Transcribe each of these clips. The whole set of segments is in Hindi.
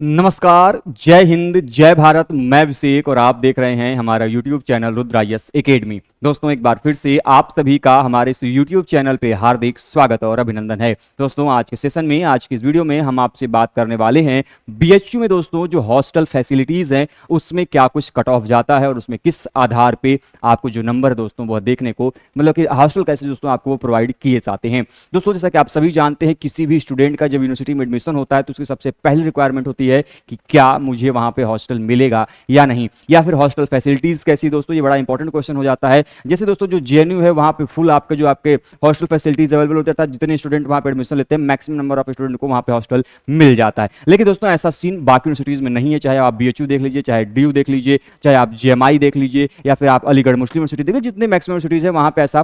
नमस्कार, जय हिंद, जय भारत। मैं अभिषेक और आप देख रहे हैं हमारा YouTube चैनल रुद्रायस एकेडमी। दोस्तों, एक बार फिर से आप सभी का हमारे इस YouTube चैनल पे हार्दिक स्वागत और अभिनंदन है। दोस्तों, आज के सेशन में, आज की इस वीडियो में हम आपसे बात करने वाले हैं BHU में दोस्तों जो हॉस्टल फैसिलिटीज़ हैं उसमें क्या कुछ कट ऑफ जाता है और उसमें किस आधार पर आपको जो नंबर दोस्तों वह देखने को, मतलब कि हॉस्टल कैसे दोस्तों आपको वो प्रोवाइड किए जाते हैं। दोस्तों, जैसा कि आप सभी जानते हैं, किसी भी स्टूडेंट का जब यूनिवर्सिटी में एडमिशन होता है तो उसकी सबसे पहली रिक्वायरमेंट होती है कि क्या मुझे वहां पे हॉस्टल मिलेगा या नहीं, या फिर हॉस्टल फैसिलिटीज कैसी। दोस्तों, ये बड़ा इंपॉर्टेंट क्वेश्चन हो जाता है। जैसे दोस्तों जो JNU है वहां पे फुल आपके जो आपके हॉस्टल फैसिलिटीज अवेलेबल होते हैं, जितने स्टूडेंट वहां पे एडमिशन लेते हैं मैक्सिमम नंबर ऑफ स्टूडेंट को वहां पे हॉस्टल मिल जाता है। लेकिन दोस्तों ऐसा सीन बाकी यूनिवर्सिटीज में नहीं है। चाहे आप BHU देख लीजिए, चाहे DU देख लीजिए, चाहे आप JMI देख लीजिए, या फिर आप अलीगढ़ मुस्लिम यूनिवर्सिटी देख लीजिए, जितने मैक्सिमम यूनिवर्सिटीज है वहां पे ऐसा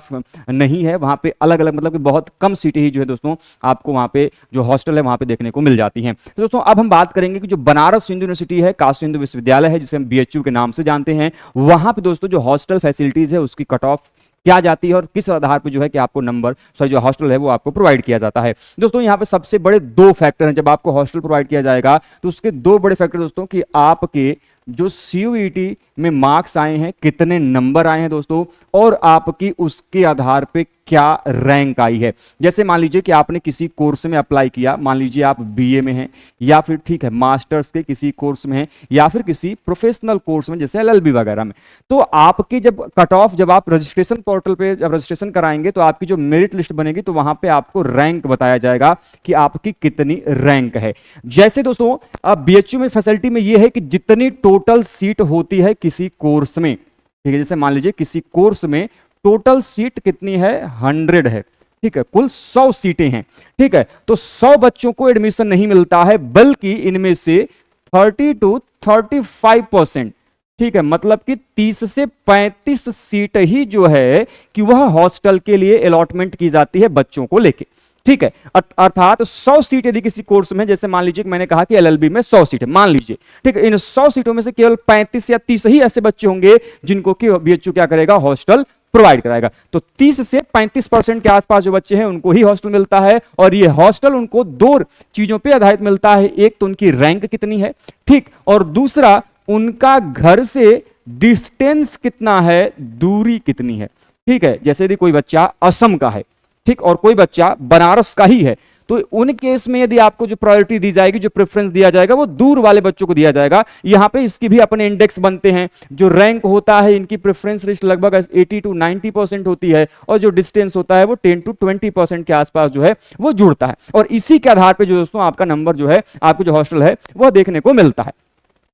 नहीं है। वहां पे अलग अलग, मतलब कि बहुत कम सीटें ही जो है दोस्तों आपको वहां पे जो हॉस्टल है वहां पे देखने को मिल जाती हैं। तो दोस्तों अब हम बात करेंगे कि जो बनारस हिंदू यूनिवर्सिटी है, काशी हिंदू विश्वविद्यालय है, जिसे हम BHU के नाम से जानते हैं, वहां पे दोस्तों जो हॉस्टल फैसिलिटीज है उसकी कट ऑफ क्या जाती है और किस आधार पे जो है कि आपको नंबर जो हॉस्टल है वो आपको प्रोवाइड किया जाता है। दोस्तों यहाँ पे सबसे बड़े दो फैक्टर हैं। जब आपको हॉस्टल प्रोवाइड किया जाएगा तो उसके दो बड़े फैक्टर दोस्तों कि आपके जो CUET में मार्क्स आए हैं, कितने नंबर आए हैं दोस्तों, और आपकी उसके आधार पे क्या रैंक आई है। जैसे मान लीजिए कि आपने किसी कोर्स में अप्लाई किया, मान लीजिए आप BA में हैं, या फिर ठीक है मास्टर्स के किसी कोर्स में हैं, या फिर किसी प्रोफेशनल कोर्स में जैसे LLB वगैरह में, तो आपकी जब कट ऑफ, जब आप रजिस्ट्रेशन पोर्टल पे जब रजिस्ट्रेशन कराएंगे तो आपकी जो मेरिट लिस्ट बनेगी तो वहां पे आपको रैंक बताया जाएगा कि आपकी कितनी रैंक है। जैसे दोस्तों अब BHU में फैसिलिटी में यह है कि जितनी टोटल सीट होती है किसी कोर्स में, ठीक है, जैसे मान लीजिए किसी कोर्स में टोटल सीट कितनी है, 100 है, ठीक है, कुल 100 सीटें हैं, ठीक है, तो 100 बच्चों को एडमिशन नहीं मिलता है, बल्कि इनमें से 30 to 35%, ठीक है, मतलब कि 30 से 35 सीट ही जो है कि वह हॉस्टल के लिए अलॉटमेंट की जाती है बच्चों को लेके, ठीक है। अर्थात 100 सीट यदि किसी कोर्स में, जैसे मान लीजिए कि मैंने कहा कि LLB में 100 सीट है, मान लीजिए, ठीक है, इन 100 सीटों में से केवल 35 या 30 ही ऐसे बच्चे होंगे जिनको कि BHU क्या करेगा, हॉस्टल प्रोवाइड कराएगा। तो 30 से 35% के आसपास जो बच्चे हैं उनको ही हॉस्टल मिलता है, और ये हॉस्टल उनको दो चीजों पर आधारित मिलता है। एक तो उनकी रैंक कितनी है, ठीक, और दूसरा उनका घर से डिस्टेंस कितना है, दूरी कितनी है, ठीक है। जैसे यदि कोई बच्चा असम का है, ठीक, और कोई बच्चा बनारस का ही है, तो उन केस में यदि आपको जो प्रायोरिटी दी जाएगी, जो प्रेफरेंस दिया जाएगा, वो दूर वाले बच्चों को दिया जाएगा। यहां पे इसकी भी अपने इंडेक्स बनते हैं। जो रैंक होता है इनकी प्रेफरेंस लिस्ट लगभग 80 to 90% होती है, और जो डिस्टेंस होता है वो 10 to 20% के आसपास जो है वो जुड़ता है, और इसी के आधार पर जो दोस्तों आपका नंबर जो है, आपको जो हॉस्टल है वह देखने को मिलता है,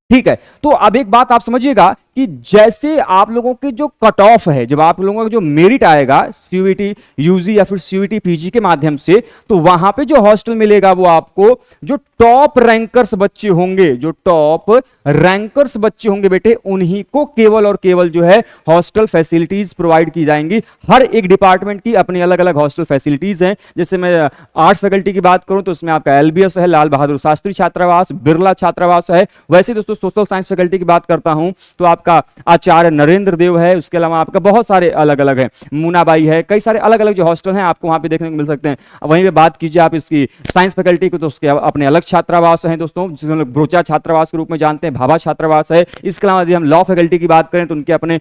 ठीक है। तो अब एक बात आप समझिएगा कि जैसे आप लोगों के जो कट ऑफ है, जब आप लोगों का जो मेरिट आएगा CUET UG या फिर CUET PG के माध्यम से, तो वहां पे जो हॉस्टल मिलेगा वो आपको जो टॉप रैंकर्स बच्चे होंगे, जो टॉप रैंकर्स बच्चे होंगे बेटे, उन्हीं को केवल और केवल जो है हॉस्टल फैसिलिटीज प्रोवाइड की जाएंगी। हर एक डिपार्टमेंट की अपनी अलग अलग हॉस्टल फैसिलिटीज हैं। जैसे मैं आर्ट्स फैकल्टी की बात करूं तो उसमें आपका LBS है, लाल बहादुर शास्त्री छात्रावास, बिरला छात्रावास है। वैसे दोस्तों सोशल साइंस फैकल्टी की बात करता हूं तो आपका आचार्य नरेंद्र देव है, उसके अलावा आपका बहुत सारे अलग अलग है, मुनाबाई है, कई सारे अलग अलग जो हॉस्टल हैं आपको वहां पे देखने को मिल सकते हैं। वहीं पे बात कीजिए आप इसकी साइंस फैकल्टी को तो उसके अपने अलग छात्रावास हैं दोस्तों, जिसे हम लोग ब्रोचा छात्रावास के रूप में जानते हैं, भाभा छात्रावास है। इसके अलावा यदि हम लॉ फैकल्टी की बात करें तो उनके अपने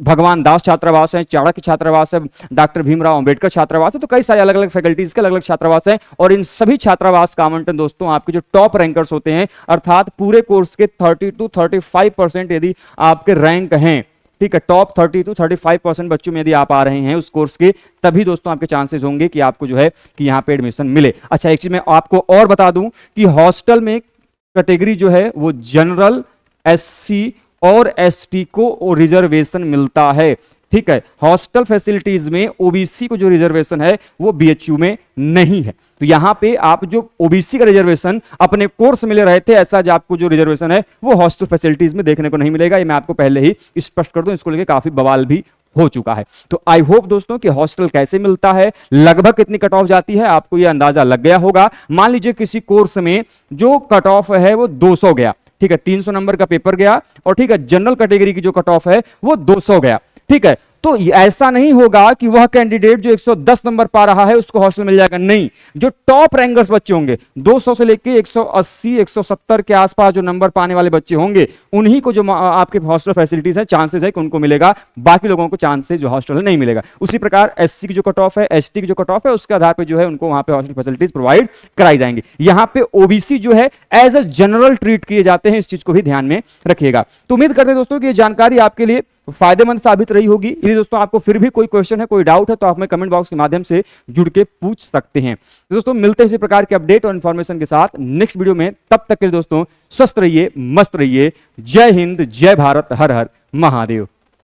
भगवान दास छात्रावास है, चाणक्य छात्रावास है, डॉक्टर भीमराव अंबेडकर छात्रावास है। तो कई सारे अलग अलग फैकल्टीज के अलग अलग छात्रावास हैं, और इन सभी छात्रावास का आवंटन दोस्तों आपके जो टॉप रैंकर्स होते हैं, अर्थात पूरे कोर्स के 30 to 35% यदि आपके रैंक हैं, ठीक है, टॉप 30 to 35% बच्चों में यदि आप आ रहे हैं उस कोर्स के, तभी दोस्तों आपके चांसेस होंगे कि आपको जो है कि यहां पे एडमिशन मिले। अच्छा, एक चीज मैं आपको और बता दूं कि हॉस्टल में कैटेगरी जो है वो जनरल, SC और ST को रिजर्वेशन मिलता है, ठीक है। हॉस्टल फैसिलिटीज में OBC को जो रिजर्वेशन है वो BHU में नहीं है। तो यहां पे आप जो OBC का रिजर्वेशन अपने कोर्स में ले रहे थे, ऐसा जो आपको जो रिजर्वेशन है वो हॉस्टल फैसिलिटीज में देखने को नहीं मिलेगा। ये मैं आपको पहले ही स्पष्ट कर दूं, इसको लेके काफी बवाल भी हो चुका है। तो आई होप दोस्तों कि हॉस्टल कैसे मिलता है, लगभग कितनी कट ऑफ जाती है, आपको यह अंदाजा लग गया होगा। मान लीजिए किसी कोर्स में जो कट ऑफ है वो 200 गया, ठीक है, 300 नंबर का पेपर गया, और ठीक है जनरल कैटेगरी की जो कट ऑफ है वो 200 गया, ठीक है। तो ऐसा नहीं होगा कि वह कैंडिडेट जो 110 नंबर पा रहा है उसको हॉस्टल मिल जाएगा, नहीं। जो टॉप रैंकर्स बच्चे होंगे 200 से लेके 180 170 के आसपास जो नंबर पाने वाले बच्चे होंगे उन्हीं को जो आपके हॉस्टल फैसिलिटीज है चांसेस है कि उनको मिलेगा, बाकी लोगों को चांसेस जो हॉस्टल नहीं मिलेगा। उसी प्रकार एससी की जो कट ऑफ है, एसटी की जो कट ऑफ है, उसके आधार पर जो है उनको वहां पे हॉस्टल फैसिलिटीज प्रोवाइड कराई जाएंगी। यहां पे ओबीसी जो है एज अ जनरल ट्रीट किए जाते हैं, इस चीज को भी ध्यान में रखिएगा। तो उम्मीद करते हैं दोस्तों कि ये जानकारी आपके लिए फायदेमंद साबित रही होगी। यदि दोस्तों आपको फिर भी कोई क्वेश्चन है, कोई डाउट है, तो आप हमें कमेंट बॉक्स के माध्यम से जुड़ के पूछ सकते हैं। तो दोस्तों मिलते हैं इसी प्रकार के अपडेट और इंफॉर्मेशन के साथ नेक्स्ट वीडियो में। तब तक के लिए दोस्तों स्वस्थ रहिए, मस्त रहिए। जय हिंद, जय भारत, हर हर महादेव।